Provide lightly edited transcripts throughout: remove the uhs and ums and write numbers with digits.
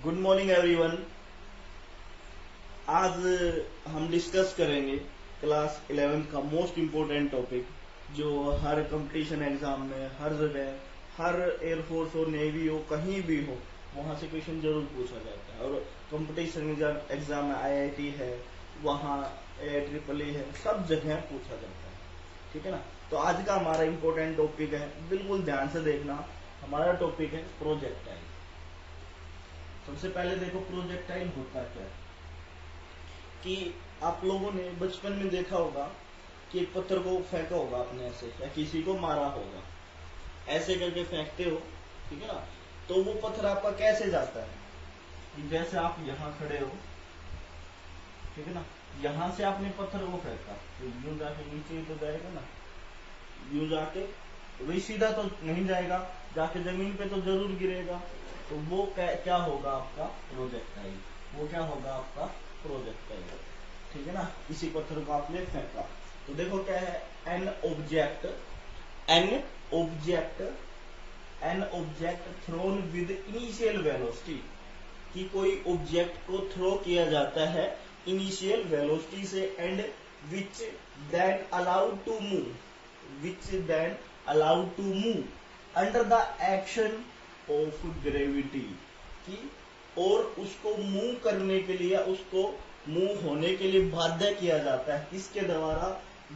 Good morning everyone. आज हम discuss करेंगे क्लास 11 का मोस्ट इम्पोर्टेंट टॉपिक, जो हर कंपटीशन एग्जाम में हर जगह हर एयरफोर्स हो, नेवी हो, कहीं भी हो, वहां से क्वेश्चन जरूर पूछा जाता है। और कंपटीशन एग्जाम में आईआईटी है, वहाँ AIEEE है, सब जगह पूछा जाता है। ठीक है ना। तो आज का हमारा इम्पोर्टेंट टॉपिक है, बिल्कुल ध्यान से देखना। हमारा टॉपिक है प्रोजेक्टाइल। सबसे पहले देखो प्रोजेक्टाइल होता क्या है। कि आप लोगों ने बचपन में देखा होगा कि एक पत्थर को फेंका होगा आपने ऐसे, या किसी को मारा होगा, ऐसे करके फेंकते हो। ठीक है ना। तो वो पत्थर आपका कैसे जाता है कि जैसे आप यहाँ खड़े हो, ठीक है ना, यहाँ से आपने पत्थर को फेंका तो यूं जाके नीचे ही तो जाएगा ना, यूं जाके वही सीधा तो नहीं जाएगा, जाके जमीन पे तो जरूर गिरेगा। तो वो क्या होगा आपका प्रोजेक्टाइल। वो क्या होगा आपका प्रोजेक्टाइल। ठीक है ना। इसी पत्थर को आपने फेंका तो देखो क्या है, an object an object an object thrown with initial velocity. कि कोई ऑब्जेक्ट को थ्रो किया जाता है इनिशियल वेलोसिटी से, and which then allowed to move under the action of gravity. कि और उसको मूव करने के लिए, उसको मूव होने के लिए बाध्य किया जाता है किसके द्वारा,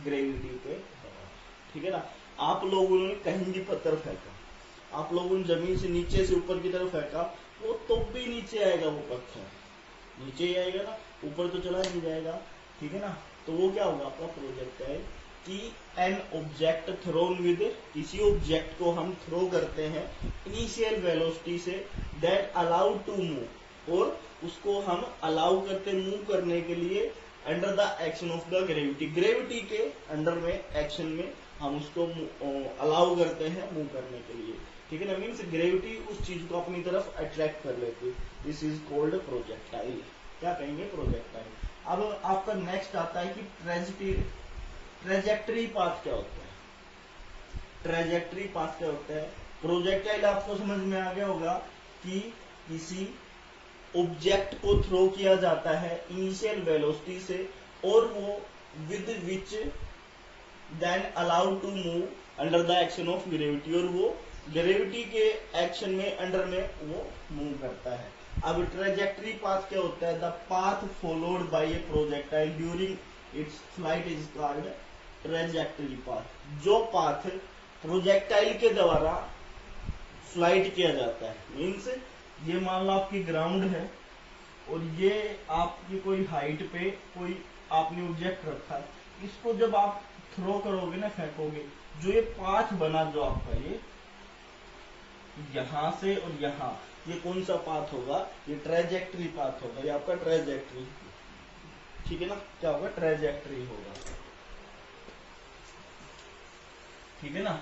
ग्रेविटी के द्वारा। ठीक है ना। आप लोगों ने कहीं भी पत्थर फेंका, आप लोगों ने जमीन से नीचे से ऊपर की तरफ फेंका, वो तो भी नीचे आएगा, वो पत्थर नीचे ही आएगा ना, ऊपर तो चला नहीं जाएगा। ठीक है ना। तो वो क्या होगा आपका प्रोजेक्टाइल। कि एन ऑब्जेक्ट थ्रोन विद, किसी ऑब्जेक्ट को हम थ्रो करते हैं इनिशियल वेलोसिटी से, दैट अलाउड टू मूव, और उसको हम अलाउ करते मूव करने के लिए under the action of the gravity. Gravity के अंडर में, एक्शन में हम उसको अलाउ करते हैं मूव करने के लिए। ठीक है ना। मीन्स ग्रेविटी उस चीज को अपनी तरफ अट्रैक्ट कर लेती है। This is called projectile. क्या कहेंगे, प्रोजेक्टाइल। अब आपका नेक्स्ट आता है कि ट्रेजेक्टरी पाथ क्या होता है। ट्रेजेक्टरी पाथ क्या होता है। प्रोजेक्टाइल आपको समझ में आ गया होगा कि किसी ऑब्जेक्ट को थ्रो किया जाता है इनिशियल वेलोसिटी से, और वो with which then allowed to move under the action of gravity, और वो ग्रेविटी के एक्शन में, अंडर में वो मूव करता है। अब ट्रेजेक्टरी पाथ क्या होता है, the path followed by A projectile during its flight is called trajectory path. जो पाथ प्रोजेक्टाइल के द्वारा फ्लाइट किया जाता है, मीन्स ये मान लो आपकी ग्राउंड है, और ये आपकी कोई हाइट पे कोई आपने ऑब्जेक्ट रखा है, इसको जब आप थ्रो करोगे ना, फेंकोगे, जो ये पाथ बना जो आपका, ये यहां से और यहां, ये कौन सा पाथ होगा, ये ट्रेजेक्टरी पाथ होगा, ये आपका ट्रेजेक्टरी। ठीक है ना। क्या होगा, ट्रेजेक्टरी होगा। ठीक है ना।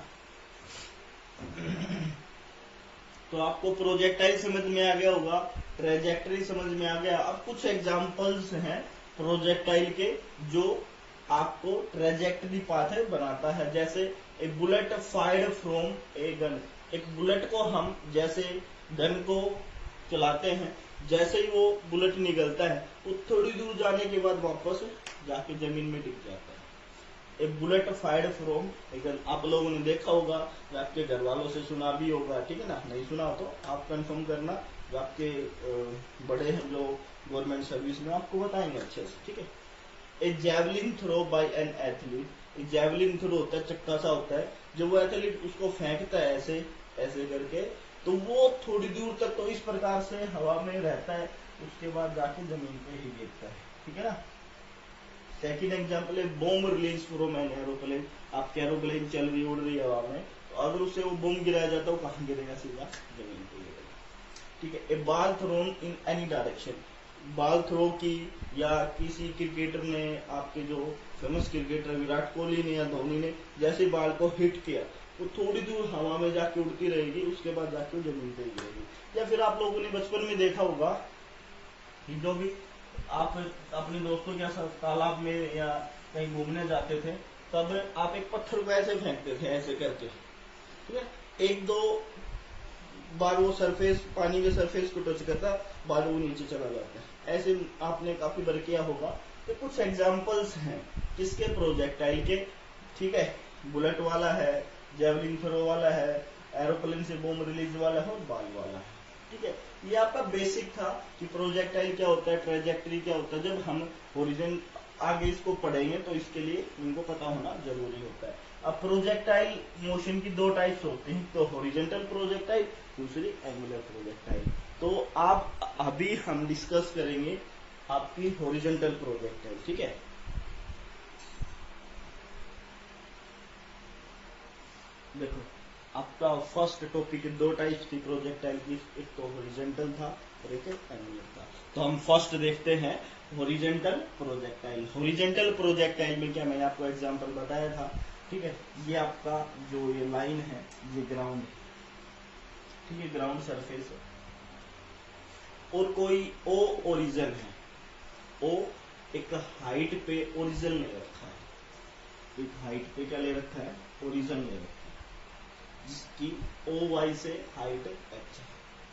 तो आपको प्रोजेक्टाइल समझ में आ गया होगा, ट्रेजेक्टरी समझ में आ गया। अब कुछ एग्जांपल्स हैं प्रोजेक्टाइल के जो आपको ट्रेजेक्टरी पाथ बनाता है। जैसे a bullet fired from a gun. एक बुलेट को हम जैसे गन को चलाते हैं, जैसे ही वो बुलेट निकलता है, वो थोड़ी दूर जाने के बाद वापस जाके जमीन में टिक जाता है। एक बुलेट फायर्ड फ्रॉम एक, आप लोगों ने देखा होगा, या आपके घर वालों से सुना भी होगा। ठीक है ना। नहीं सुना हो तो आप कंफर्म करना, जो आपके बड़े हैं जो गवर्नमेंट सर्विस में, आपको बताएंगे अच्छे से। ठीक है। A javelin throw by an athlete. Javelin throw होता है, चक्का सा होता है, जब वो एथलीट उसको फेंकता है ऐसे ऐसे करके, तो वो थोड़ी दूर तक तो इस प्रकार से हवा में रहता है, उसके बाद जाके जमीन पे ही गिरता है। ठीक है ना। सेकेंड एग्जाम्पल है bomb release from an aeroplane. आपकी एरोप्लेन चल रही, उड़ रही हवा में, तो अगर उससे वो बॉम्ब गिराया जाता है, वो कहाँ गिरेगा, सीधा जमीन पे गिरेगा। ठीक है। A ball thrown in any direction. Ball throw की, या किसी क्रिकेटर ने, आपके जो फेमस क्रिकेटर विराट कोहली ने या धोनी ने, जैसे बॉल को हिट किया, वो थोड़ी दूर हवा में जाके उड़ती रहेगी, उसके बाद जाके जमीन पे गिरेगी। या फिर आप लोगों ने बचपन में देखा होगा कि जो भी आप अपने दोस्तों के साथ तालाब में या कहीं घूमने जाते थे, तब आप एक पत्थर को ऐसे फेंकते थे, ऐसे करके। ठीक है। एक दो बार वो सरफेस, पानी के सरफेस को टच करता है, बाद वो नीचे चला जाता है। ऐसे आपने काफी बार किया होगा। तो कुछ एग्जाम्पल्स हैं किसके, प्रोजेक्टाइल के, ठीक है। बुलेट वाला है, जेवलिन थ्रो वाला है, एरोप्लेन से बॉम्ब रिलीज वाला है और बाल वाला है, ठीक है। ये आपका बेसिक था कि प्रोजेक्टाइल क्या होता है, ट्रेजेक्टरी क्या होता है। जब हम होरिजन आगे इसको पढ़ेंगे तो इसके लिए इनको पता होना जरूरी होता है। अब प्रोजेक्टाइल मोशन की दो टाइप्स होती हैं, तो हॉरिजॉन्टल प्रोजेक्टाइल, दूसरी एंगुलर प्रोजेक्टाइल। तो आप अभी हम डिस्कस करेंगे आपकी हॉरिजॉन्टल प्रोजेक्टाइल, ठीक है। देखो आपका फर्स्ट टॉपिक दो टाइप्स थी प्रोजेक्टाइल की, एक तो हॉरिजॉन्टल था और एक एंगुलर था। तो हम फर्स्ट देखते हैं हॉरिजॉन्टल प्रोजेक्टाइल। हॉरिजॉन्टल प्रोजेक्टाइल में क्या, मैंने आपको एग्जांपल बताया था, ठीक है। ये आपका जो ये लाइन है ये ग्राउंड, ठीक है, ग्राउंड सरफेस है, और कोई ओ ओरिजिन है, ओ एक हाइट पे ओरिजिन ले रखा है, एक हाइट पे क्या ले रखा है, ओरिजिन ले रखा है, जिसकी ओ वाई से हाइट एच है,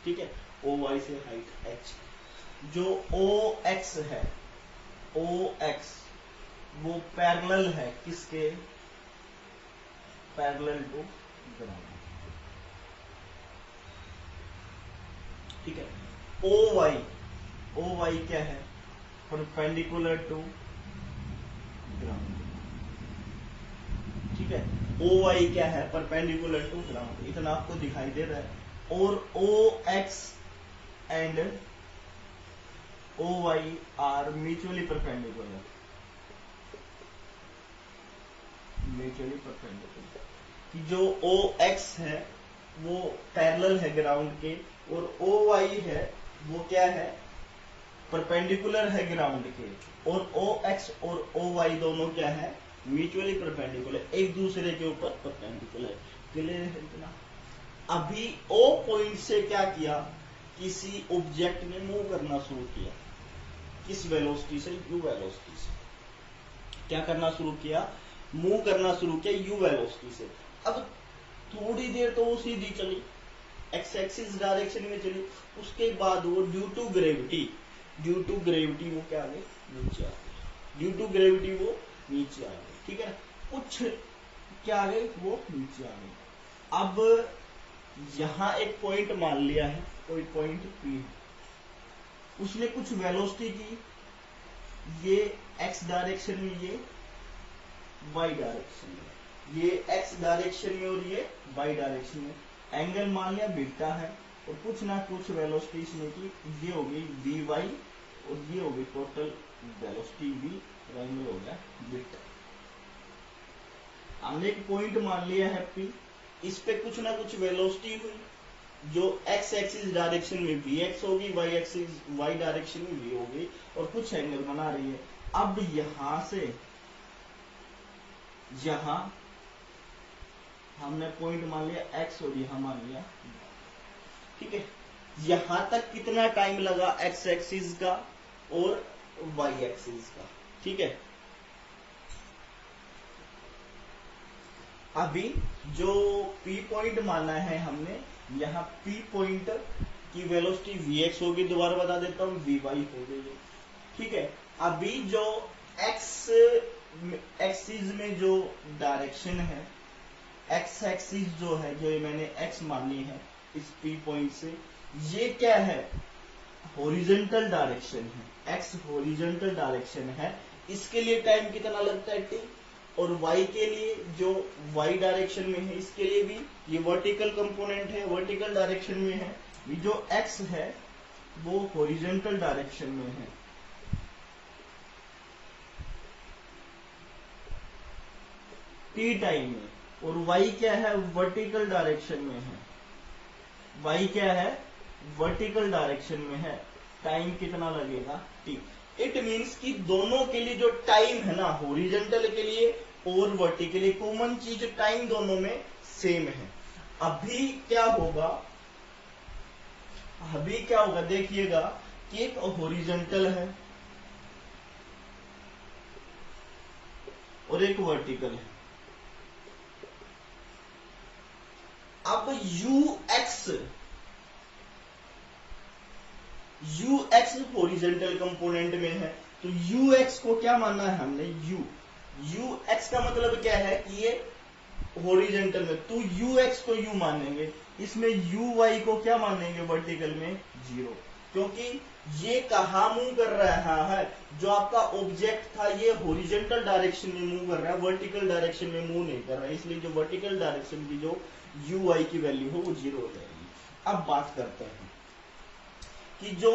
ठीक है, ओ वाई से हाइट एच। जो ओ एक्स है, ओ एक्स वो पैरेलल है किसके, पैरेलल टू ग्राउंड, ठीक है। ओ वाई क्या है, परपेंडिकुलर टू ग्राउंड, ठीक है। ओ वाई क्या है, परपेंडिकुलर टू ग्राउंड, इतना आपको दिखाई दे रहा है। और O X and O Y are mutually perpendicular, mutually perpendicular, कि जो ओ एक्स है वो पैरेलल है ग्राउंड के, और ओ वाई है वो क्या है, परपेंडिकुलर है ग्राउंड के। और ओ एक्स और ओ वाई दोनों क्या है, म्यूचुअली परपेंडिकुलर, एक दूसरे के ऊपर परपेंडिकुलर। क्लियर है इतना। अभी ओ पॉइंट से क्या किया, किसी ऑब्जेक्ट ने मूव करना शुरू किया, किस वेलोसिटी से, यू वेलोसिटी से। क्या करना शुरू किया, मूव करना शुरू किया यू वेलोसिटी से। अब थोड़ी देर तो वो सीधी चली, एक्स एक्सिस डायरेक्शन में चली, उसके बाद वो ड्यू टू ग्रेविटी वो क्या आ गई, नीचे आ गई, ड्यू टू ग्रेविटी वो नीचे आ गई, ठीक है। कुछ क्या आ गई, वो नीचे आ गई। अब यहां एक पॉइंट मान लिया है, कोई पॉइंट पी, उसने कुछ वेलोसिटी की, ये एक्स डायरेक्शन में, ये वाई डायरेक्शन में, ये एक्स डायरेक्शन में और ये वाई डायरेक्शन में। एंगल मान लिया बीटा है, और कुछ ना कुछ वेलोसिटी इसने की, ये हो गई वी वाई, और ये हो गई टोटल वेलोसिटी वी, और एंगल हो गया बीटा। हमने एक पॉइंट मान लिया है पी, इस पे कुछ ना कुछ वेलोसिटी हुई, जो एक्स एक्सिस डायरेक्शन में वी एक्स होगी, वाई एक्सिस वाई डायरेक्शन में वी होगी, और कुछ एंगल बना रही है। अब यहां से यहां हमने पॉइंट मान लिया एक्स और यहां मान लिया, ठीक है। यहां तक कितना टाइम लगा एक्स एक्सिस का और वाई एक्सिस का, ठीक है। अभी जो पी पॉइंट माना है हमने, यहाँ पी पॉइंट की वेलोसिटी वी एक्स होगी, दोबारा बता देता हूँ, वी वाई हो गई, ठीक है। अभी जो एक्स एक्सिस में जो डायरेक्शन है, एक्स एक्सिस जो है, जो ये मैंने एक्स मानी है इस पी पॉइंट से, ये क्या है, हॉरिजॉन्टल डायरेक्शन है, एक्स हॉरिजॉन्टल डायरेक्शन है। इसके लिए टाइम कितना लगता है, टी। और y के लिए जो y डायरेक्शन में है, इसके लिए भी ये वर्टिकल कंपोनेंट है, वर्टिकल डायरेक्शन में है। ये जो x है वो हॉरिजॉन्टल डायरेक्शन में है, t टाइम में, और y क्या है, वर्टिकल डायरेक्शन में है, y क्या है, वर्टिकल डायरेक्शन में है। टाइम कितना लगेगा, t। इट मीन्स कि दोनों के लिए जो टाइम है ना, हॉरिजॉन्टल के लिए और वर्टिकली, कॉमन चीज टाइम दोनों में सेम है। अभी क्या होगा, अभी क्या होगा देखिएगा कि एक हॉरिजॉन्टल है और एक वर्टिकल है। अब you x you x horizontal component में है, तो यू एक्स को क्या मानना है हमने, यू एक्स का मतलब क्या है कि ये हॉरिजेंटल में, तो यू एक्स को यू मानेंगे, इसमें यू वाई को क्या मानेंगे, वर्टिकल में 0, क्योंकि ये कहाँ मूव कर रहा है, जो आपका ऑब्जेक्ट था ये हॉरिजेंटल डायरेक्शन में मूव कर रहा है, वर्टिकल डायरेक्शन में मूव नहीं कर रहा है, इसलिए जो वर्टिकल डायरेक्शन की जो यू वाई की वैल्यू हो वो 0 हो जाएगी। अब बात करते हैं कि जो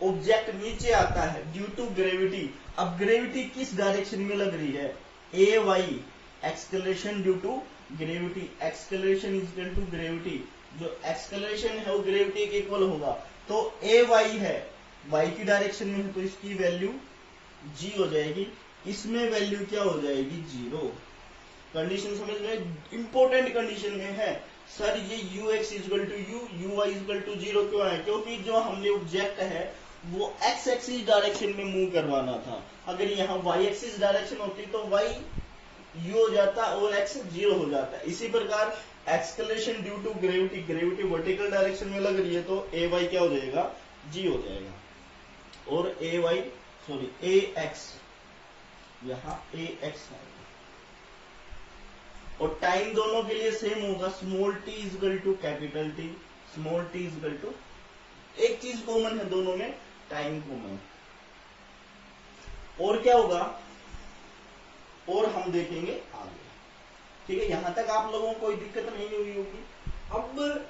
ऑब्जेक्ट नीचे आता है ड्यू टू ग्रेविटी, अब ग्रेविटी किस डायरेक्शन में लग रही है, A Y, acceleration due to gravity, acceleration is equal to gravity, जो एक्सकलेशन है वो ग्रेविटी के इक्वल होगा, तो ए वाई है, वाई की डायरेक्शन में है, तो इसकी वैल्यू जी हो जाएगी, इसमें वैल्यू क्या हो जाएगी, 0। कंडीशन समझ में, इंपॉर्टेंट कंडीशन में है सर ये u x equal to u y equal to 0 क्यों है, क्योंकि जो हमने ऑब्जेक्ट है वो एक्स एक्सिस डायरेक्शन में मूव करवाना था, अगर यहाँ वाई एक्सिस डायरेक्शन होती तो वाई यू हो जाता और एक्स 0 हो जाता। इसी प्रकार acceleration due to gravity, gravity vertical direction में लग रही है तो ए वाई क्या हो जाएगा, जी हो जाएगा, और ए एक्स यहाँ ए एक्स आएगा, और टाइम दोनों के लिए सेम होगा, small t equal to capital T, small t equal to, एक चीज कॉमन है दोनों में, टाइम कॉमन। और क्या होगा, और हम देखेंगे आगे, ठीक है, यहां तक आप लोगों को कोई दिक्कत नहीं हुई होगी। अब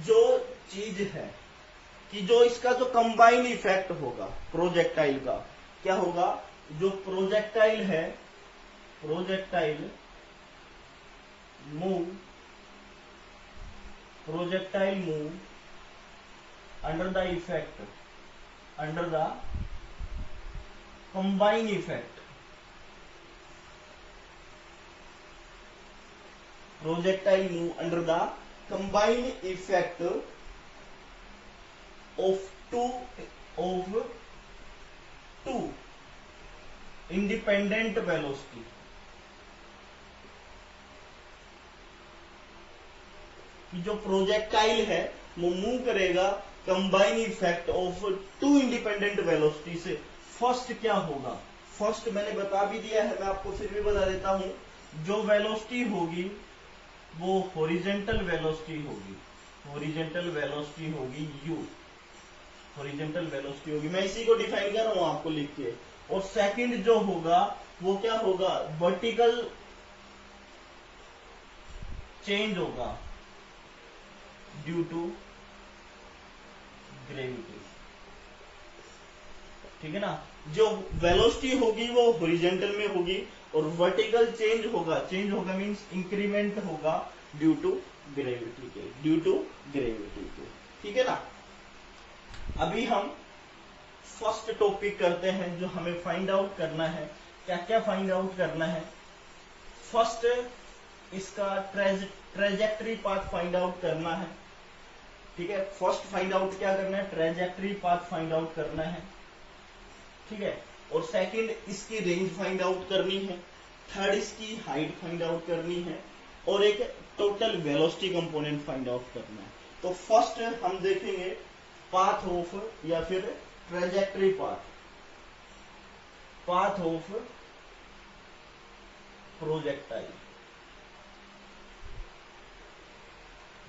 जो चीज है कि जो इसका जो कंबाइन इफेक्ट होगा प्रोजेक्टाइल का, क्या होगा, जो प्रोजेक्टाइल है, projectile move under the effect, under the combine effect, projectile move under the combine effect of two independent velocity, कि जो प्रोजेक्टाइल है वो मूव करेगा combine effect of 2 independent velocity से। फर्स्ट क्या होगा, फर्स्ट मैंने बता भी दिया है, मैं आपको फिर भी बता देता हूं, जो वेलोसिटी होगी वो हॉरिजेंटल वेलोसिटी होगी, हॉरिजेंटल वेलोसिटी होगी u, हॉरिजेंटल वेलोसिटी होगी, मैं इसी को डिफाइन कर रहा हूं आपको लिख के। और सेकंड जो होगा वो क्या होगा, वर्टिकल चेंज होगा ड्यू टू ग्रेविटी, ठीक है ना, जो वेलोसिटी होगी वो हॉरिजेंटल में होगी और वर्टिकल चेंज होगा मींस इंक्रीमेंट होगा ड्यू टू ग्रेविटी के, ठीक है ना। अभी हम फर्स्ट टॉपिक करते हैं, जो हमें फाइंड आउट करना है, क्या क्या फाइंड आउट करना है। फर्स्ट इसका ट्रेजेक्टरी पाथ फाइंड आउट करना है, ठीक है, फर्स्ट फाइंड आउट क्या करना है, ट्रेजेक्टरी पाथ फाइंड आउट करना है, ठीक है, और सेकंड इसकी रेंज फाइंड आउट करनी है, थर्ड इसकी हाइट फाइंड आउट करनी है, और एक total velocity component find out करना है। तो फर्स्ट हम देखेंगे पाथ ऑफ या फिर ट्रेजेक्टरी पाथ ऑफ प्रोजेक्टाइल,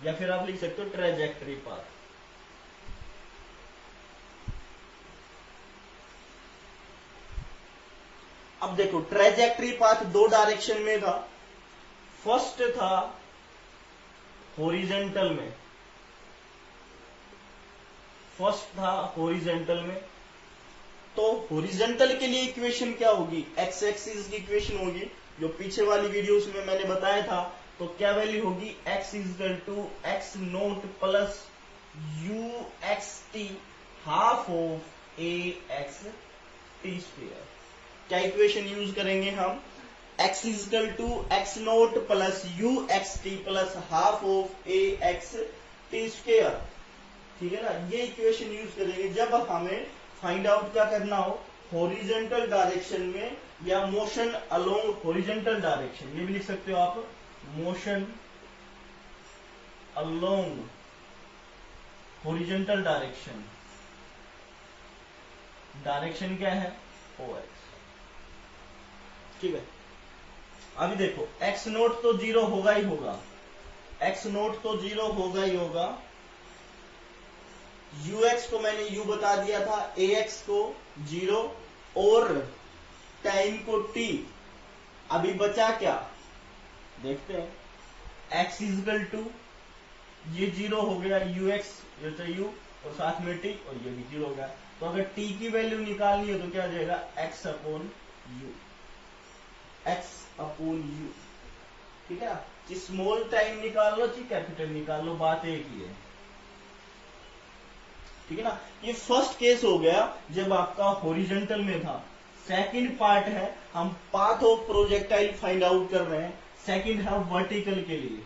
या फिर आप लिख सकते हो ट्रेजेक्टरी पाथ। अब देखो ट्रेजेक्टरी पाथ 2 डायरेक्शन में था, फर्स्ट था हॉरिजेंटल में, तो हॉरिजेंटल के लिए इक्वेशन क्या होगी, एक्स एक्सिस की इक्वेशन होगी, जो पीछे वाली वीडियोस में मैंने बताया था। तो क्या वैल्यू होगी, x equal to x naught plus u x t half of a x t square. क्या इक्वेशन यूज करेंगे हम, x equal to x naught plus u x t plus half of a x t square, ठीक है ना, ये equation use करेंगे जब हमें फाइंड आउट क्या करना हो, हॉरिजेंटल डायरेक्शन में या मोशन अलोंग हॉरिजेंटल डायरेक्शन, ये भी लिख सकते हो आप, motion along horizontal direction, direction क्या है OX, ठीक है। अभी देखो x नोट तो जीरो होगा ही होगा, x नोट तो जीरो होगा ही होगा, ux को मैंने u बता दिया था, ax को जीरो और टाइम को t। अभी बचा क्या देखते हैं, x इजकल टू ये जीरो हो गया, ux ये तो u और साथ में t और ये भी जीरो हो गया। तो अगर t की वैल्यू निकालनी है तो क्या हो जाएगा, x upon u, x upon u, ठीक है ना। स्मॉल टाइम निकाल लो चाहे कैपिटल निकाल लो, बात एक ही है, ठीक है ना। ये फर्स्ट केस हो गया जब आपका हॉरिजॉन्टल में था। सेकंड पार्ट है हम path of projectile find out कर रहे हैं, सेकंड है वर्टिकल के लिए,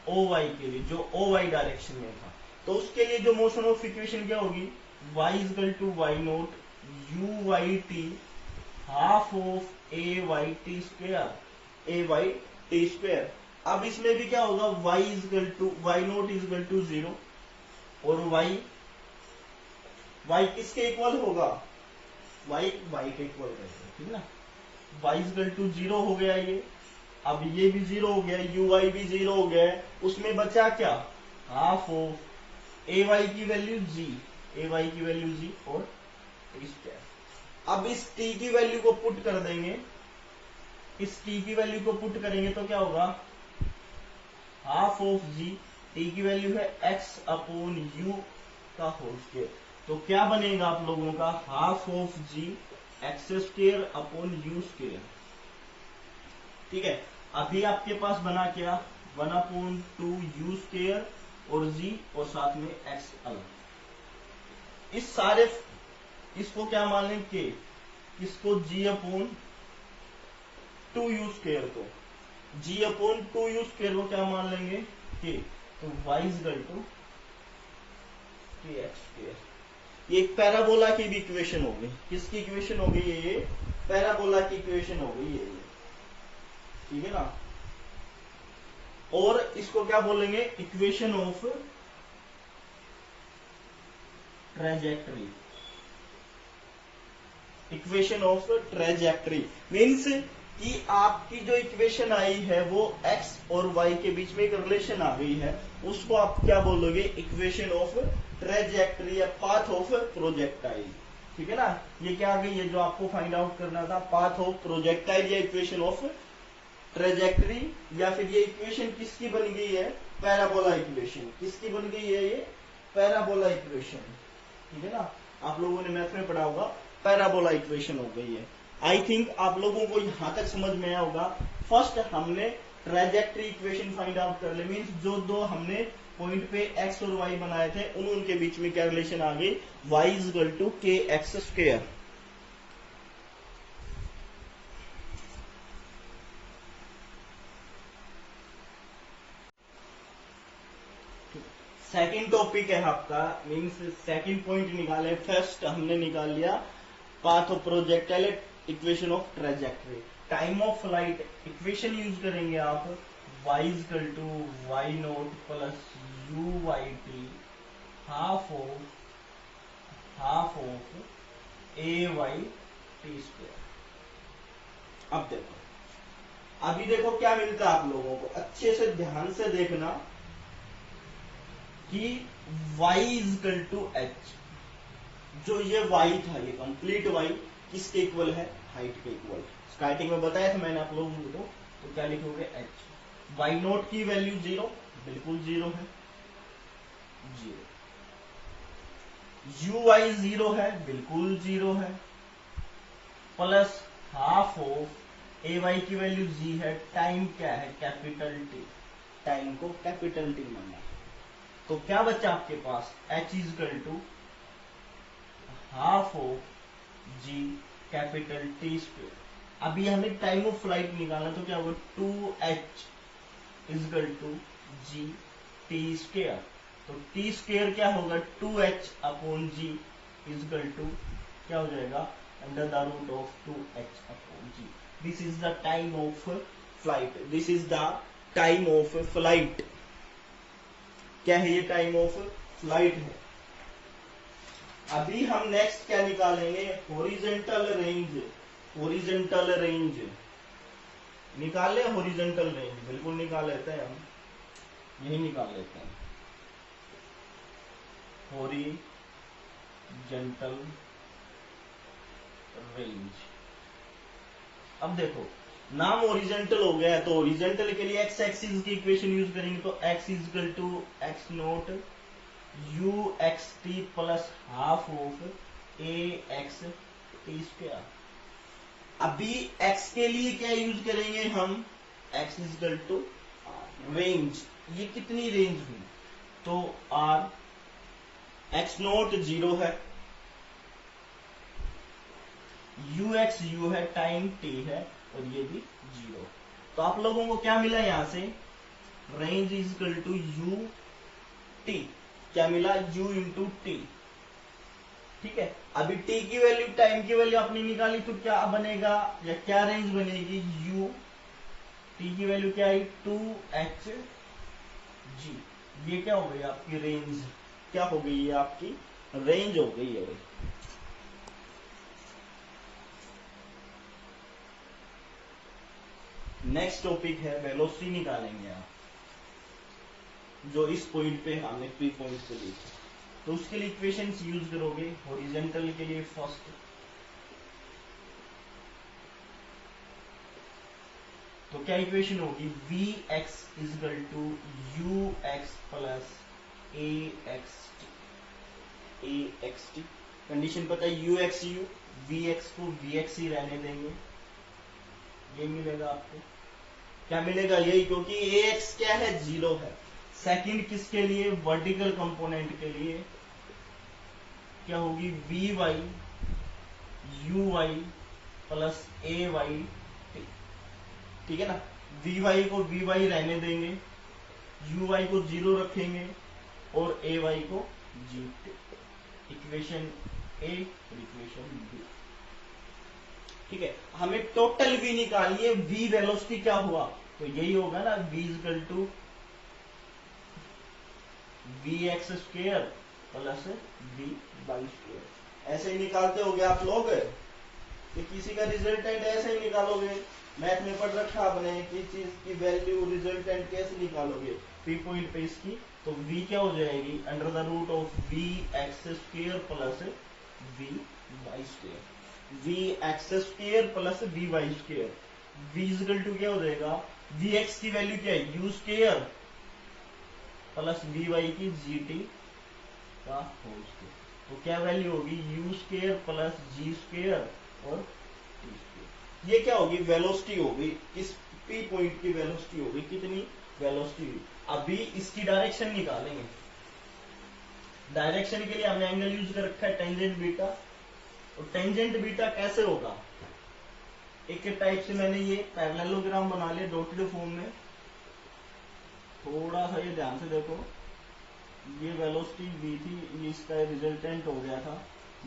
OY के लिए, जो OY डायरेक्शन में था। तो उसके लिए जो मोशन ऑफ इक्वेशन क्या होगी, y equal to y naught u y t half of a y t square, a y t square. अब इसमें भी क्या होगा, y equal to y naught equal to zero और y किसके इक्वल होगा, y के इक्वल रहेगा, ठीक है ना। y इजकल टू जीरो हो गया ये, अब ये भी जीरो हो गया, uy भी जीरो हो गया, उसमें बचा क्या, हाफ ऑफ ay की वैल्यू g, ay की वैल्यू g और t स्क्वायर। अब इस t की वैल्यू को पुट कर देंगे, इस t की वैल्यू को पुट करेंगे तो क्या होगा, हाफ ऑफ g, t की वैल्यू है x अपॉन u का होल स्क्वायर। तो क्या बनेगा आप लोगों का, half of g x square upon you square, ठीक है। अभी आपके पास बना क्या, 1/2 यू स्क्वायर और g और साथ में x अलग। इस सारे इसको क्या मान लें के, इसको g अपॉन 2 यू स्क्वायर को, g अपॉन 2 यू स्क्वायर को क्या मान लेंगे के। तो y equal to k x square. ये एक पैराबोला की भी इक्वेशन हो गई, किसकी इक्वेशन हो गई ये पैराबोला की इक्वेशन हो गई ये, ठीक है ना। और इसको क्या बोलेंगे, equation of trajectory, equation of trajectory means कि आपकी जो इक्वेशन आई है वो x और y के बीच में एक रिलेशन आ गई है, उसको आप क्या बोलोगे, इक्वेशन ऑफ ट्रेजेक्टरी या पाथ ऑफ प्रोजेक्टाइल, ठीक है ना। ये क्या आ गई है जो आपको फाइंड आउट करना था, पाथ ऑफ प्रोजेक्टाइल या इक्वेशन ऑफ ट्रेजेक्टरी, या फिर ये इक्वेशन किसकी बन गई है, पैराबोला इक्वेशन, किसकी बन गई है ये, पैराबोला इक्वेशन, ठीक है ना। आप लोगों ने मैथ में पढ़ा होगा, पैराबोला इक्वेशन हो गई है। आई थिंक आप लोगों को यहां तक समझ में आया होगा। फर्स्ट हमने ट्रेजेक्टरी इक्वेशन फाइंड आउट कर ले, मीन्स जो दो हमने पॉइंट पे x और y बनाए थे उनके बीच में क्या रिलेशन आ गई, y equal to k x square. Second topic है आपका, मीन्स सेकंड पॉइंट निकाले। फर्स्ट हमने निकाल लिया path of projectile, equation of trajectory. Time of flight equation use करेंगे आप, y equal to y naught plus u y t half of a y t square. अब देखो, अभी देखो क्या मिलता है आप लोगों को, अच्छे से ध्यान से देखना कि y इजकल टू एच, जो ये y था ये कंप्लीट y किसके इक्वल है, हाइट के इक्वल। स्टार्टिंग में बताया था मैंने आप लोगों को, तो क्या लिखोगे h। y नोट की वैल्यू जीरो, बिल्कुल जीरो है, जीरो। यू वाई जीरो है, बिल्कुल जीरो है, plus half of a y की वैल्यू जी है, टाइम क्या है, कैपिटल टी, टाइम को कैपिटल टी मानना है। तो क्या बचा आपके पास, h equal to half of g capital T square. अभी हमें टाइम ऑफ फ्लाइट निकालना, तो क्या होगा, 2h equal to g t square. तो टी स्क्वेयर क्या होगा, 2h upon ji is equal to क्या हो जाएगा, under the root of 2h upon g. This is the time of flight, this is the time of flight, क्या है, ये time of flight है। अभी हम नेक्स्ट क्या निकालेंगे, हॉरिजॉन्टल रेंज। हॉरिजॉन्टल रेंज निकाल ले, हॉरिजॉन्टल रेंज बिल्कुल निकाल लेते हैं हम, यही निकाल लेते हैं, हॉरिजॉन्टल रेंज। अब देखो नाम हॉरिजॉन्टल हो गया है, तो हॉरिजॉन्टल के लिए एक्स एक्सिस की इक्वेशन यूज करेंगे, तो x equal to x naught u x t plus half of a x t square. अभी x के लिए क्या यूज करेंगे हम, x इक्वल टू रेंज। ये कितनी रेंज हुई, तो r x नोट 0 है, यू एक्स यू है, टाइम t है, और ये भी 0। तो आप लोगों को क्या मिला यहां से, range is equal to u t, क्या मिला, u इंटू टी। ठीक है, अभी t की वैल्यू, टाइम की वैल्यू आपने निकाली, तो क्या बनेगा या क्या रेंज बनेगी, u t की वैल्यू क्या आई 2h g। ये क्या हो गई आपकी रेंज, क्या हो गई है आपकी रेंज हो गई है। नेक्स्ट टॉपिक है वेलोसिटी निकालेंगे आप, जो इस पॉइंट पे हमने पी पॉइंट पे ली थी। तो उसके लिए इक्वेशंस यूज करोगे, हॉरिजॉन्टल के लिए फर्स्ट, तो क्या इक्वेशन होगी, v x equal to u x plus a x t. Condition पता है, u x u, v x को वी एक्स ही रहने देंगे, ये मिलेगा आपको। क्या मिलेगा, यही, क्योंकि ए एक्स क्या है, 0 है। सेकंड किसके लिए, वर्टिकल कंपोनेंट के लिए क्या होगी, v y u y plus a y t. ठीक है ना, वी वाई को वी वाई रहने देंगे, यू वाई को 0 रखेंगे, और ए वाई को जी टी। इक्वेशन ए और इक्वेशन बी। ठीक है, हमें टोटल वी निकालिए, वी वेलोसिटी क्या हुआ, तो यही होगा ना, v equal to v x square plus v y square. ऐसे ही निकालते होगे आप लोग, कि किसी का रिजल्टेंट ऐसे ही निकालोगे, मैथ में पढ़ रखा आपने किस चीज की वैल्यू रिजल्टेंट कैसे निकालोगे, पी पॉइंट पे इसकी, तो v क्या हो जाएगी, under the root of v x square plus v y square, v x square plus v y square. v equal to क्या हो जाएगा, वी एक्स की वैल्यू क्या है, u square plus v y की जी टी का whole square. तो क्या वैल्यू होगी, u square plus g square और टी स्क्वेयर। ये क्या होगी, वेलोसिटी होगी, इस पी पॉइंट की वेलोसिटी होगी, कितनी वेलोसिटी। अभी इसकी डायरेक्शन निकालेंगे, डायरेक्शन के लिए हमने एंगल यूज कर रखा है टेंजेंट बीटा। और टेंजेंट बीटा कैसे होगा, एक टाइप से मैंने ये पैरेललोग्राम बना लिया डॉटेड फॉर्म में। थोड़ा सा ये ध्यान से देखो, ये वेलोसिटी v थी, ये इसका रिजल्टेंट हो गया था,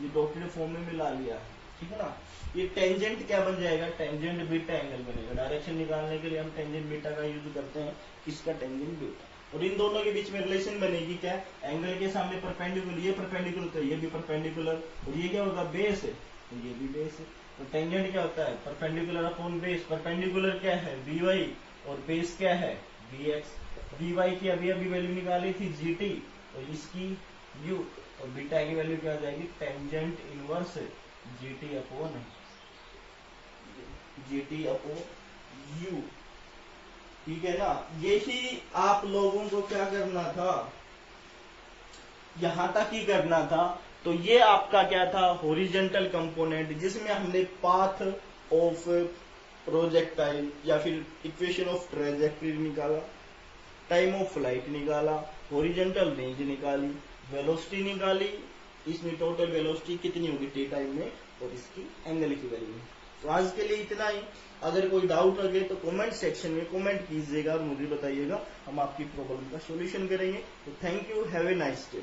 ये डॉटेड फॉर्म में मिला लिया है। ठीक है ना, ये टेंजेंट क्या बन जाएगा, टेंजेंट बीटा एंगल बनेगा। डायरेक्शन निकालने के लिए हम टेंजेंट बीटा का यूज करते हैं, किसका, टेंजेंट बीटा। और इन दोनों के बीच में रिलेशन बनेगी क्या, एंगल के सामने परपेंडिकुलर, ये परपेंडिकुलर तो ये भी परपेंडिकुलर, और ये क्या होगा, बेस है, तो ये भी बेस है। तो टेंजेंट क्या होता है, परपेंडिकुलर अपॉन बेस। परपेंडिकुलर क्या है, वी वाई, और बेस क्या है, वी एक्स। वी वाई की अभी अभी वैल्यू निकाली थी जी टी, और इसकी u, और बीटा की वैल्यू क्या आ जाएगी, tangent inverse G T upon you. ठीक है ना, यही आप लोगों को क्या करना था, यहां तक ही करना था। तो ये आपका क्या था, हॉरिजॉन्टल कंपोनेंट, जिसमें हमने पाथ ऑफ प्रोजेक्टाइल या फिर इक्वेशन ऑफ ट्रेजेक्टरी निकाला, टाइम ऑफ फ्लाइट निकाला, हॉरिजॉन्टल रेंज निकाली, वेलोसिटी निकाली, इसमें टोटल वेलोसिटी कितनी होगी टी टाइम में, और इसकी एंगल की वैल्यू। तो आज के लिए इतना ही। अगर कोई डाउट लगे तो कमेंट सेक्शन में कमेंट कीजिएगा और मुझे बताइएगा, हम आपकी प्रॉब्लम का सॉल्यूशन करेंगे। तो thank you, have a nice day.